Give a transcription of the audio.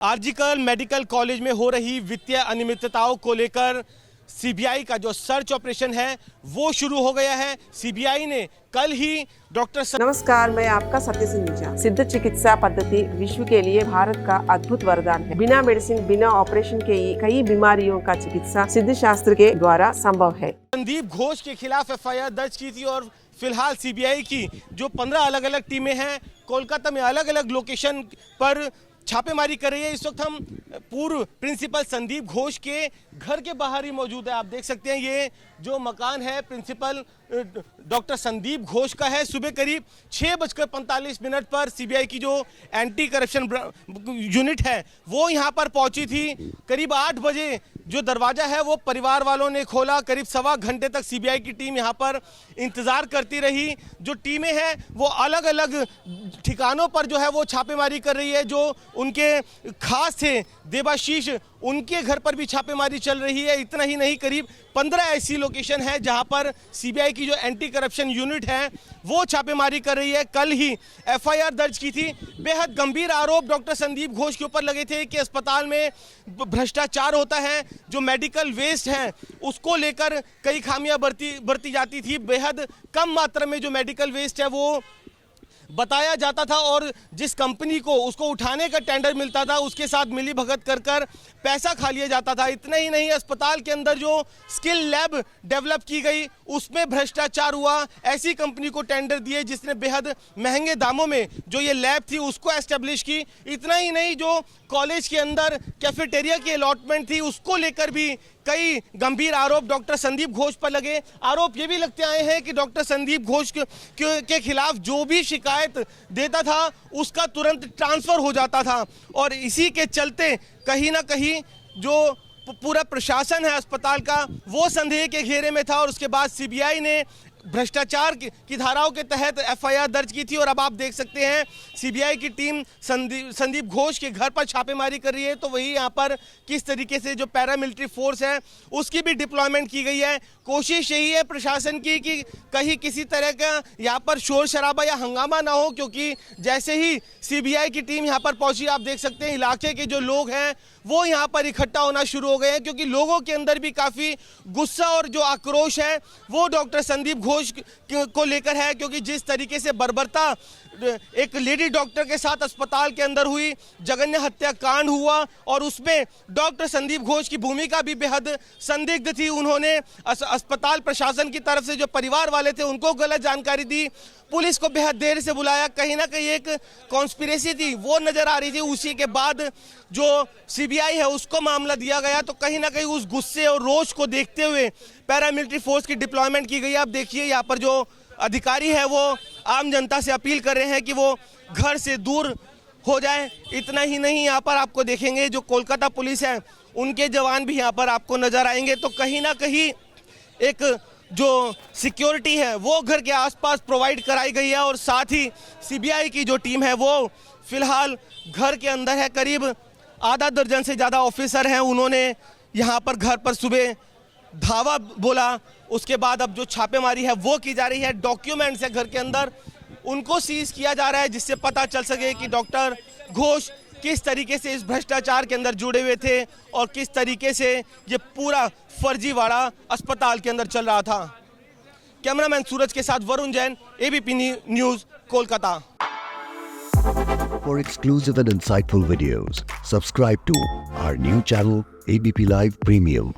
RG Kar medical college में हो रही वित्तीय अनियमितताओं को लेकर सीबीआई का जो सर्च ऑपरेशन है वो शुरू हो गया है। सीबीआई ने कल ही डॉक्टर नमस्कार, मैं आपका सत्य सिंह। सिद्ध चिकित्सा पद्धति विश्व के लिए भारत का अद्भुत वरदान है। बिना मेडिसिन, बिना ऑपरेशन के कई बीमारियों का चिकित्सा सिद्ध शास्त्र के द्वारा संभव है। संदीप घोष के खिलाफ एफआईआर दर्ज की थी और फिलहाल सीबीआई की जो 15 अलग अलग टीमें हैं कोलकाता में अलग अलग लोकेशन पर छापेमारी कर रही है। इस वक्त हम पूर्व प्रिंसिपल संदीप घोष के घर के बाहर ही मौजूद है। आप देख सकते हैं ये जो मकान है प्रिंसिपल डॉक्टर संदीप घोष का है। सुबह करीब 6:45 पर सीबीआई की जो एंटी करप्शन यूनिट है वो यहाँ पर पहुंची थी। करीब 8 बजे जो दरवाजा है वो परिवार वालों ने खोला। करीब सवा घंटे तक सीबीआई की टीम यहाँ पर इंतजार करती रही। जो टीमें हैं वो अलग अलग ठिकानों पर जो है वो छापेमारी कर रही है। जो उनके खास थे देवाशीष, उनके घर पर भी छापेमारी चल रही है। इतना ही नहीं, करीब 15 ऐसी लोकेशन है जहां पर सीबीआई की जो एंटी करप्शन यूनिट है वो छापेमारी कर रही है। कल ही एफआईआर दर्ज की थी। बेहद गंभीर आरोप डॉक्टर संदीप घोष के ऊपर लगे थे कि अस्पताल में भ्रष्टाचार होता है। जो मेडिकल वेस्ट है उसको लेकर कई खामियां बरती जाती थी। बेहद कम मात्रा में जो मेडिकल वेस्ट है वो बताया जाता था और जिस कंपनी को उसको उठाने का टेंडर मिलता था उसके साथ मिली भगत कर कर पैसा खा लिया जाता था। इतना ही नहीं, अस्पताल के अंदर जो स्किल लैब डेवलप की गई उसमें भ्रष्टाचार हुआ। ऐसी कंपनी को टेंडर दिए जिसने बेहद महंगे दामों में जो ये लैब थी उसको एस्टेब्लिश की। इतना ही नहीं, जो कॉलेज के अंदर कैफेटेरिया की अलॉटमेंट थी उसको लेकर भी कई गंभीर आरोप डॉक्टर संदीप घोष पर लगे। आरोप ये भी लगते आए हैं कि डॉक्टर संदीप घोष के खिलाफ जो भी शिकायत देता था उसका तुरंत ट्रांसफर हो जाता था और इसी के चलते कहीं ना कहीं जो पूरा प्रशासन है अस्पताल का वो संदेह के घेरे में था। और उसके बाद सीबीआई ने भ्रष्टाचार की धाराओं के तहत एफआईआर दर्ज की थी। और अब आप देख सकते हैं सीबीआई की टीम संदीप घोष के घर पर छापेमारी कर रही है। तो वही यहाँ पर किस तरीके से जो पैरामिलिट्री फोर्स है उसकी भी डिप्लॉयमेंट की गई है। कोशिश यही है प्रशासन की कि कहीं किसी तरह का यहाँ पर शोर शराबा या हंगामा ना हो, क्योंकि जैसे ही सीबीआई की टीम यहाँ पर पहुंची आप देख सकते हैं इलाके के जो लोग हैं वो यहाँ पर इकट्ठा होना शुरू हो गए हैं, क्योंकि लोगों के अंदर भी काफ़ी गुस्सा और जो आक्रोश है वो डॉक्टर संदीप घोष को लेकर है। क्योंकि जिस तरीके से बर्बरता एक लेडी डॉक्टर के साथ अस्पताल के अंदर हुई, जघन्य हत्याकांड हुआ और उसमें डॉक्टर संदीप घोष की भूमिका भी बेहद संदिग्ध थी। उन्होंने अस्पताल प्रशासन की तरफ से जो परिवार वाले थे उनको गलत जानकारी दी, पुलिस को बेहद देर से बुलाया। कहीं ना कहीं एक कॉन्स्पिरेसी थी वो नजर आ रही थी। उसी के बाद जो सीबीआई है उसको मामला दिया गया। तो कहीं ना कहीं उस गुस्से और रोष को देखते हुए पैरामिलिट्री फोर्स की डिप्लॉयमेंट की गई। आप देखिए यहाँ पर जो अधिकारी है वो आम जनता से अपील कर रहे हैं कि वो घर से दूर हो जाए। इतना ही नहीं, यहाँ पर आपको देखेंगे जो कोलकाता पुलिस है उनके जवान भी यहाँ पर आपको नजर आएंगे। तो कहीं ना कहीं एक जो सिक्योरिटी है वो घर के आसपास प्रोवाइड कराई गई है। और साथ ही सीबीआई की जो टीम है वो फिलहाल घर के अंदर है। करीब आधा दर्जन से ज़्यादा ऑफिसर हैं। उन्होंने यहाँ पर घर पर सुबह धावा बोला। उसके बाद अब जो छापेमारी है वो की जा रही है। डॉक्यूमेंट्स है घर के अंदर उनको सीज किया जा रहा है जिससे पता चल सके कि डॉक्टर घोष किस तरीके से इस भ्रष्टाचार के अंदर जुड़े हुए थे और किस तरीके से ये पूरा फर्जीवाड़ा अस्पताल के अंदर चल रहा था। कैमरामैन सूरज के साथ Varun Jain, ABP news, Kolkata. For exclusive and insightful videos, subscribe to our new channel ABP Live Premium.